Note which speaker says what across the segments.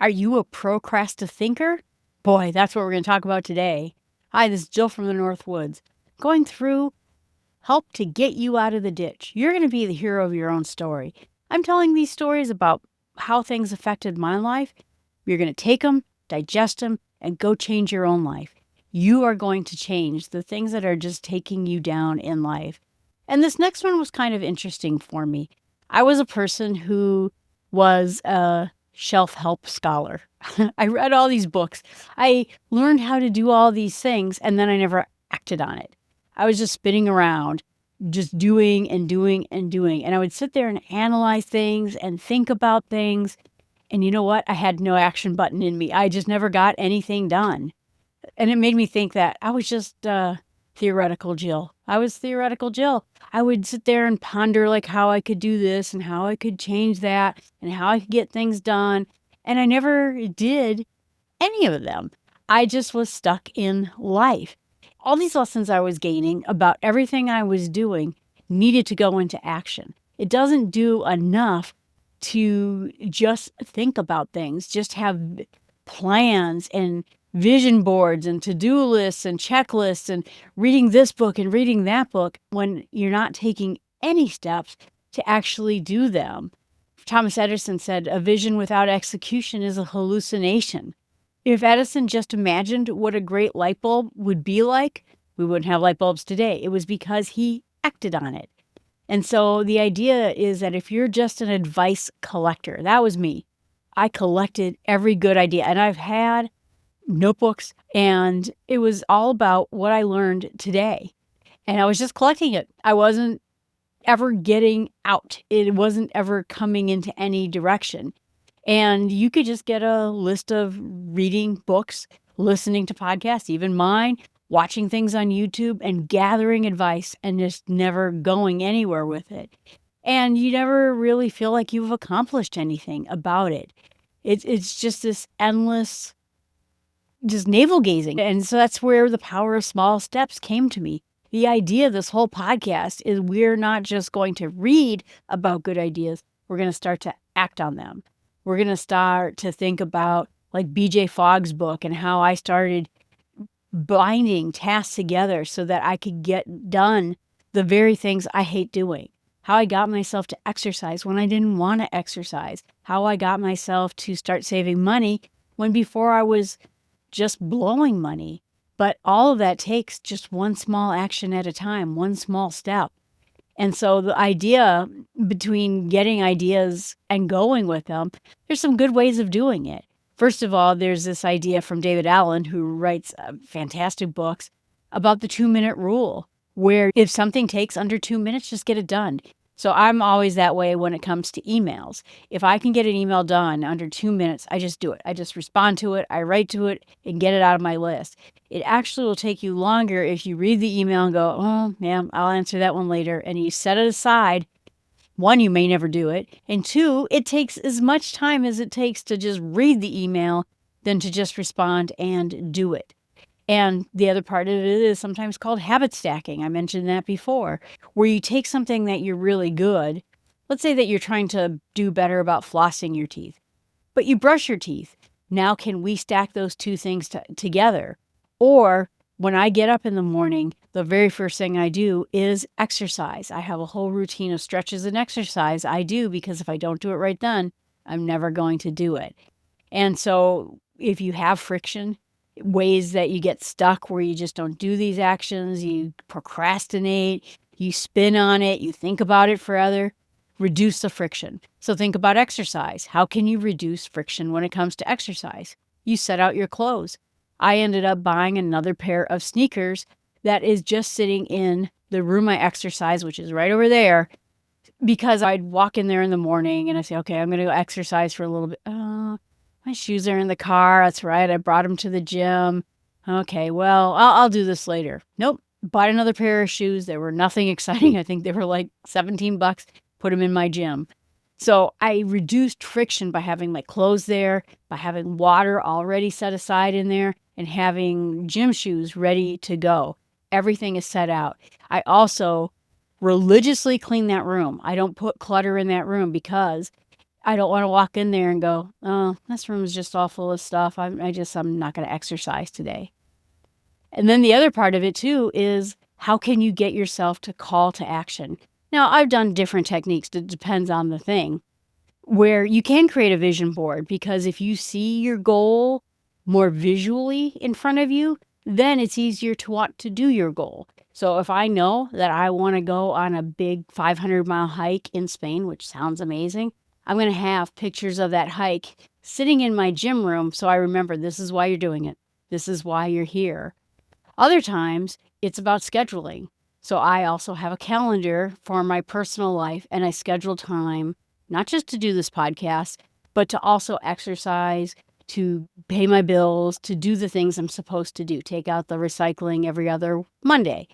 Speaker 1: Are you a procrastinator? Boy, that's what we're going to talk about today. Hi, this is Jill from the North Woods. Going through help to get you out of the ditch. You're going to be the hero of your own story. I'm telling these stories about how things affected my life. You're going to take them, digest them, and go change your own life. You are going to change the things that are just taking you down in life. And this next one was kind of interesting for me. I was a person who was a shelf help scholar. I read all these books. I learned how to do all these things, and then I never acted on it. I was just spinning around, just doing and doing and doing. And I would sit there and analyze things and think about things. And you know what? I had no action button in me. I just never got anything done. And it made me think that I was just theoretical Jill. I was theoretical Jill. I would sit there and ponder like how I could do this and how I could change that and how I could get things done. And I never did any of them. I just was stuck in life. All these lessons I was gaining about everything I was doing needed to go into action. It doesn't do enough to just think about things, just have plans and vision boards and to-do lists and checklists and reading this book and reading that book when you're not taking any steps to actually do them. Thomas Edison said, "A vision without execution is a hallucination." If Edison just imagined what a great light bulb would be like, we wouldn't have light bulbs today. It was because he acted on it. And so the idea is that if you're just an advice collector, that was me. I collected every good idea, and I've had notebooks, and it was all about what I learned today. And I was just collecting it. I wasn't ever getting out. It wasn't ever coming into any direction. And you could just get a list of reading books, listening to podcasts, even mine, watching things on YouTube and gathering advice and just never going anywhere with it. And you never really feel like you've accomplished anything about it. It's just this endless, just navel gazing. And so that's where the power of small steps came to me. The idea of this whole podcast is we're not just going to read about good ideas. We're going to start to act on them. We're going to start to think about like BJ Fogg's book and how I started binding tasks together so that I could get done the very things I hate doing. How I got myself to exercise when I didn't want to exercise. How I got myself to start saving money when before I was just blowing money. But all of that takes just one small action at a time, one small step. And so the idea between getting ideas and going with them, there's some good ways of doing it. First of all, there's this idea from David Allen, who writes fantastic books about the 2-minute rule, where if something takes under 2 minutes, just get it done. So I'm always that way when it comes to emails. If I can get an email done under 2 minutes, I just do it. I just respond to it, I write to it, and get it out of my list. It actually will take you longer if you read the email and go, oh, yeah, I'll answer that one later, and you set it aside. One, you may never do it, and two, it takes as much time as it takes to just read the email than to just respond and do it. And the other part of it is sometimes called habit stacking. I mentioned that before, where you take something that you're really good. Let's say that you're trying to do better about flossing your teeth, but you brush your teeth. Now, can we stack those two things together? Or when I get up in the morning, the very first thing I do is exercise. I have a whole routine of stretches and exercise I do because if I don't do it right then, I'm never going to do it. And so if you have friction, ways that you get stuck where you just don't do these actions, you procrastinate, you spin on it, you think about it forever, reduce the friction. So think about exercise. How can you reduce friction when it comes to exercise? You set out your clothes. I ended up buying another pair of sneakers that is just sitting in the room I exercise, which is right over there, because I'd walk in there in the morning and I say, okay, I'm going to go exercise for a little bit. My shoes are in the car. That's right. I brought them to the gym. Okay, well, I'll do this later. Nope. Bought another pair of shoes. They were nothing exciting. I think they were like $17. Put them in my gym. So I reduced friction by having my clothes there, by having water already set aside in there, and having gym shoes ready to go. Everything is set out. I also religiously clean that room. I don't put clutter in that room because I don't want to walk in there and go, oh, this room is just all full of stuff. I'm not going to exercise today. And then the other part of it too is how can you get yourself to call to action? Now, I've done different techniques. It depends on the thing where you can create a vision board, because if you see your goal more visually in front of you, then it's easier to want to do your goal. So if I know that I want to go on a big 500-mile hike in Spain, which sounds amazing, I'm going to have pictures of that hike sitting in my gym room so I remember this is why you're doing it. This is why you're here. Other times, it's about scheduling. So I also have a calendar for my personal life, and I schedule time, not just to do this podcast, but to also exercise, to pay my bills, to do the things I'm supposed to do, take out the recycling every other Monday.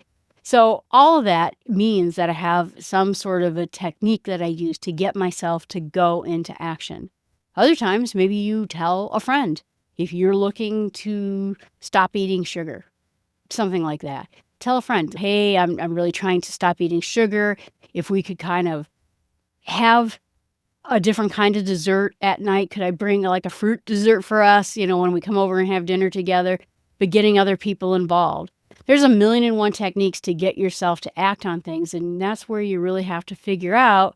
Speaker 1: So all of that means that I have some sort of a technique that I use to get myself to go into action. Other times, maybe you tell a friend if you're looking to stop eating sugar, something like that. Tell a friend, hey, I'm really trying to stop eating sugar. If we could kind of have a different kind of dessert at night, could I bring like a fruit dessert for us, when we come over and have dinner together, but getting other people involved. There's a million and one techniques to get yourself to act on things, and that's where you really have to figure out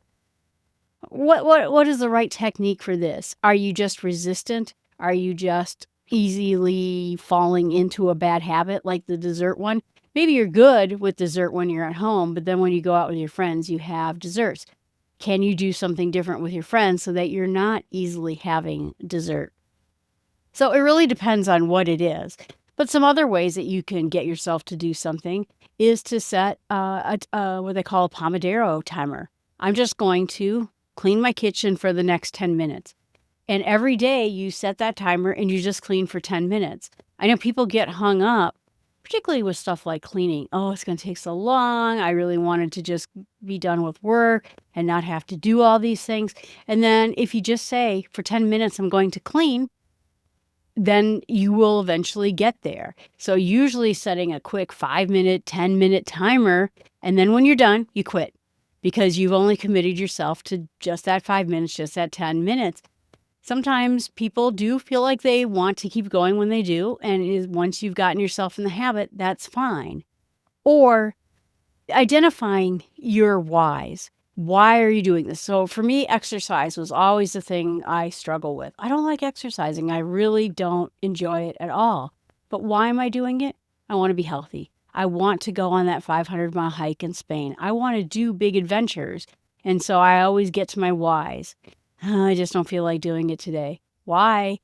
Speaker 1: what is the right technique for this. Are you just resistant? Are you just easily falling into a bad habit like the dessert one? Maybe you're good with dessert when you're at home, but then when you go out with your friends, you have desserts. Can you do something different with your friends so that you're not easily having dessert? So it really depends on what it is. But some other ways that you can get yourself to do something is to set what they call a Pomodoro timer. I'm just going to clean my kitchen for the next 10 minutes. And every day you set that timer and you just clean for 10 minutes. I know people get hung up, particularly with stuff like cleaning. Oh, it's going to take so long. I really wanted to just be done with work and not have to do all these things. And then if you just say, for 10 minutes, I'm going to clean, then you will eventually get there. So usually setting a quick 5-minute, 10-minute timer, and then when you're done, you quit because you've only committed yourself to just that 5 minutes, just that 10 minutes. Sometimes people do feel like they want to keep going when they do, and once you've gotten yourself in the habit, that's fine. Or identifying your whys. Why are you doing this? So for me, exercise was always the thing I struggle with. I don't like exercising. I really don't enjoy it at all. But why am I doing it? I want to be healthy. I want to go on that 500-mile hike in Spain. I want to do big adventures. And so I always get to my whys. I just don't feel like doing it today. Why?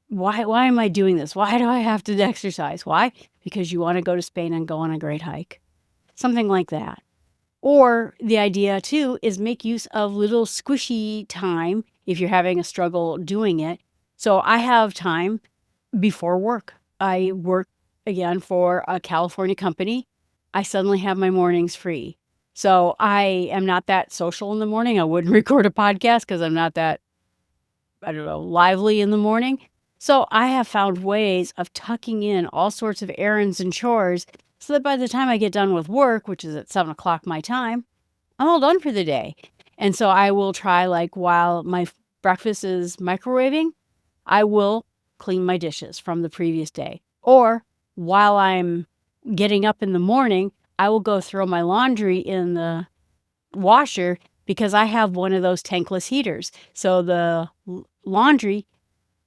Speaker 1: Why am I doing this? Why do I have to exercise? Why? Because you want to go to Spain and go on a great hike. Something like that. Or the idea, too, is make use of little squishy time if you're having a struggle doing it. So I have time before work. I work, again, for a California company. I suddenly have my mornings free. So I am not that social in the morning. I wouldn't record a podcast because I'm not that, lively in the morning. So I have found ways of tucking in all sorts of errands and chores so that by the time I get done with work, which is at 7 o'clock my time, I'm all done for the day. And so I will try, while my breakfast is microwaving, I will clean my dishes from the previous day. Or while I'm getting up in the morning, I will go throw my laundry in the washer because I have one of those tankless heaters. So the laundry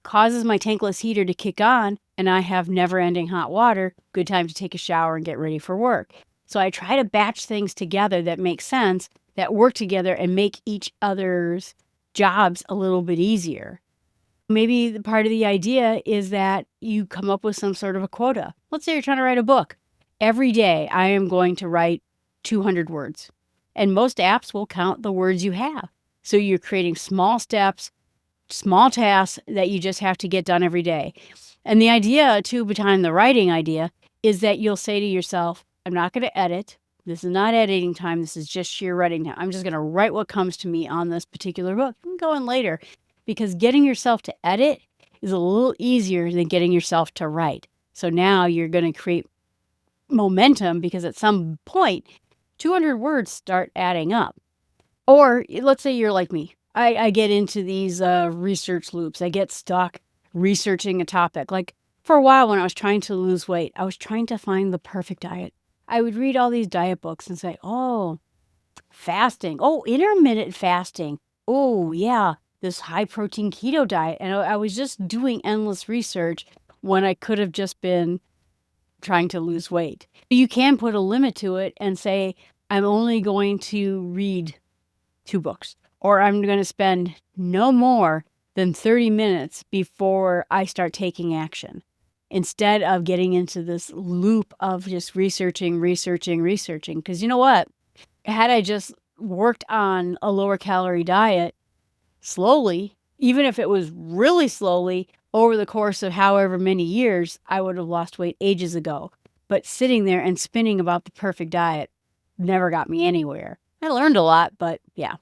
Speaker 1: causes my tankless heater to kick on, and I have never-ending hot water. Good time to take a shower and get ready for work. So I try to batch things together that make sense, that work together and make each other's jobs a little bit easier. Maybe the part of the idea is that you come up with some sort of a quota. Let's say you're trying to write a book. Every day I am going to write 200 words. And most apps will count the words you have. So you're creating small steps, small tasks that you just have to get done every day. And the idea, too, behind the writing idea is that you'll say to yourself, I'm not going to edit. This is not editing time. This is just sheer writing time. I'm just going to write what comes to me on this particular book. You can go in later because getting yourself to edit is a little easier than getting yourself to write. So now you're going to create momentum because at some point, 200 words start adding up. Or let's say you're like me. I get into these research loops. I get stuck researching a topic. Like for a while when I was trying to lose weight, I was trying to find the perfect diet. I would read all these diet books and say, oh, fasting. Oh, intermittent fasting. Oh, yeah, this high protein keto diet. And I was just doing endless research when I could have just been trying to lose weight. You can put a limit to it and say, I'm only going to read 2 books, or I'm going to spend no more than 30 minutes before I start taking action, instead of getting into this loop of just researching. Because you know what? Had I just worked on a lower calorie diet slowly, even if it was really slowly over the course of however many years, I would have lost weight ages ago. But sitting there and spinning about the perfect diet never got me anywhere. I learned a lot, but yeah.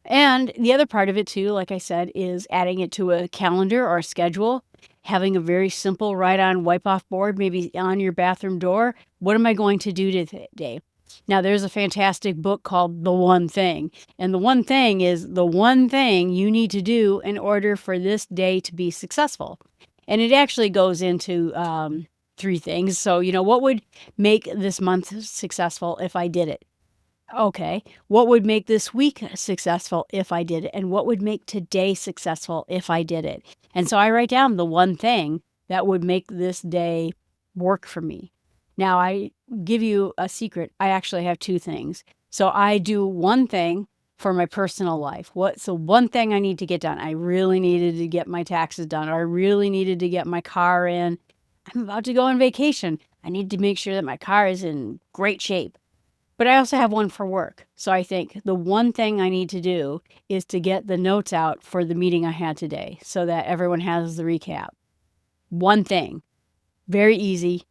Speaker 1: And the other part of it too, like I said, is adding it to a calendar or a schedule, having a very simple write-on wipe-off board, maybe on your bathroom door. What am I going to do today? Now, there's a fantastic book called The One Thing. And the one thing is the one thing you need to do in order for this day to be successful. And it actually goes into 3 things. So, what would make this month successful if I did it? Okay, what would make this week successful if I did it? And what would make today successful if I did it? And so I write down the one thing that would make this day work for me. Now, I give you a secret. I actually have 2 things. So I do one thing for my personal life. What's the one thing I need to get done? I really needed to get my taxes done, or I really needed to get my car in. I'm about to go on vacation. I need to make sure that my car is in great shape. But I also have one for work. So I think the one thing I need to do is to get the notes out for the meeting I had today so that everyone has the recap. One thing. Very easy.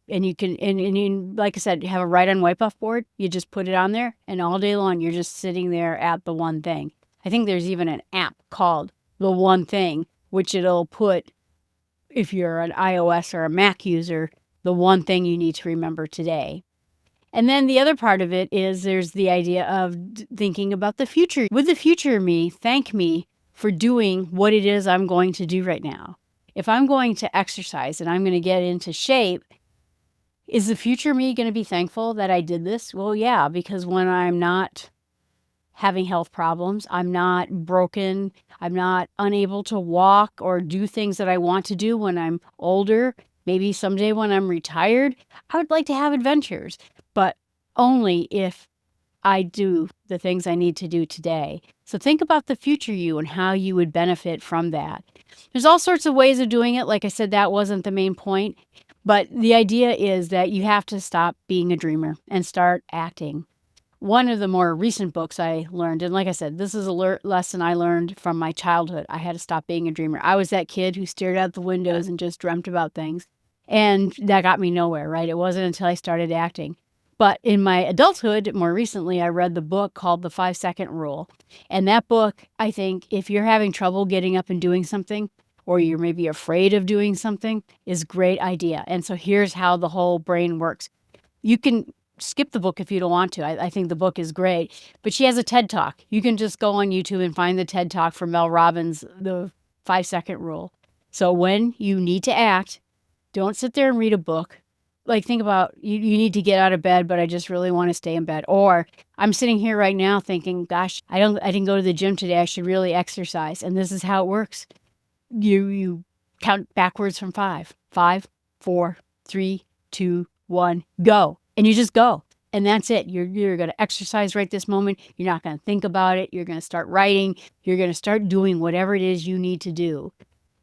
Speaker 1: And you can, and you, like I said, you have a write-on wipe-off board. You just put it on there, and all day long, you're just sitting there at the one thing. I think there's even an app called The One Thing, which it'll put, if you're an iOS or a Mac user, the one thing you need to remember today. And then the other part of it is there's the idea of thinking about the future. Would the future me thank me for doing what it is I'm going to do right now? If I'm going to exercise and I'm going to get into shape, is the future me going to be thankful that I did this? Well, yeah, because when I'm not having health problems, I'm not broken, I'm not unable to walk or do things that I want to do when I'm older, maybe someday when I'm retired, I would like to have adventures, but only if I do the things I need to do today. So think about the future you and how you would benefit from that. There's all sorts of ways of doing it. Like I said, that wasn't the main point. But the idea is that you have to stop being a dreamer and start acting. One of the more recent books I learned, and like I said, this is a lesson I learned from my childhood. I had to stop being a dreamer. I was that kid who stared out the windows and just dreamt about things. And that got me nowhere, right? It wasn't until I started acting. But in my adulthood, more recently, I read the book called The 5-Second Rule. And that book, I think, if you're having trouble getting up and doing something, or you're maybe afraid of doing something, is a great idea. And so here's how the whole brain works. You can skip the book if you don't want to. I think the book is great. But she has a TED Talk. You can just go on YouTube and find the TED Talk from Mel Robbins, The 5-Second Rule. So when you need to act, don't sit there and read a book. Like, think about, you need to get out of bed, but I just really want to stay in bed. Or I'm sitting here right now thinking, gosh, I didn't go to the gym today. I should really exercise. And this is how it works. You count backwards from 5. 5, 4, 3, 2, 1, go. And you just go. And that's it. You're going to exercise right this moment. You're not going to think about it. You're going to start writing. You're going to start doing whatever it is you need to do.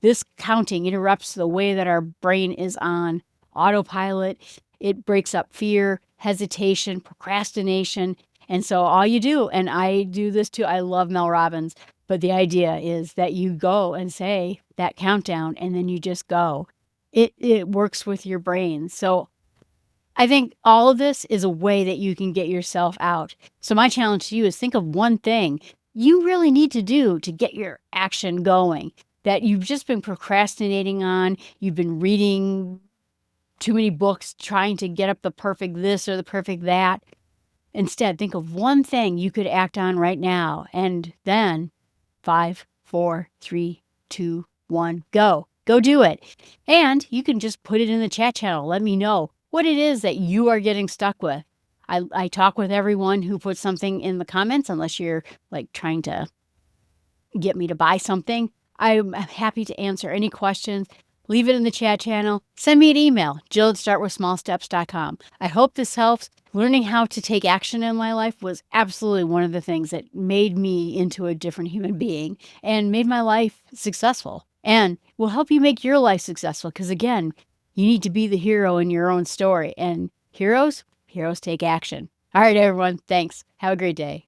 Speaker 1: This counting interrupts the way that our brain is on autopilot. It breaks up fear, hesitation, procrastination. And so all you do, and I do this too, I love Mel Robbins, but the idea is that you go and say that countdown and then you just go. It works with your brain. So I think all of this is a way that you can get yourself out. So my challenge to you is think of one thing you really need to do to get your action going that you've just been procrastinating on. You've been reading too many books trying to get up the perfect this or the perfect that. Instead, think of one thing you could act on right now and then 5, 4, 3, 2, 1, go. Go do it. And you can just put it in the chat channel. Let me know what it is that you are getting stuck with. I talk with everyone who puts something in the comments, unless you're like trying to get me to buy something. I'm happy to answer any questions. Leave it in the chat channel. Send me an email, jill@startwithsmallsteps.com. I hope this helps. Learning how to take action in my life was absolutely one of the things that made me into a different human being and made my life successful, and will help you make your life successful. Because again, you need to be the hero in your own story, and heroes take action. All right, everyone. Thanks. Have a great day.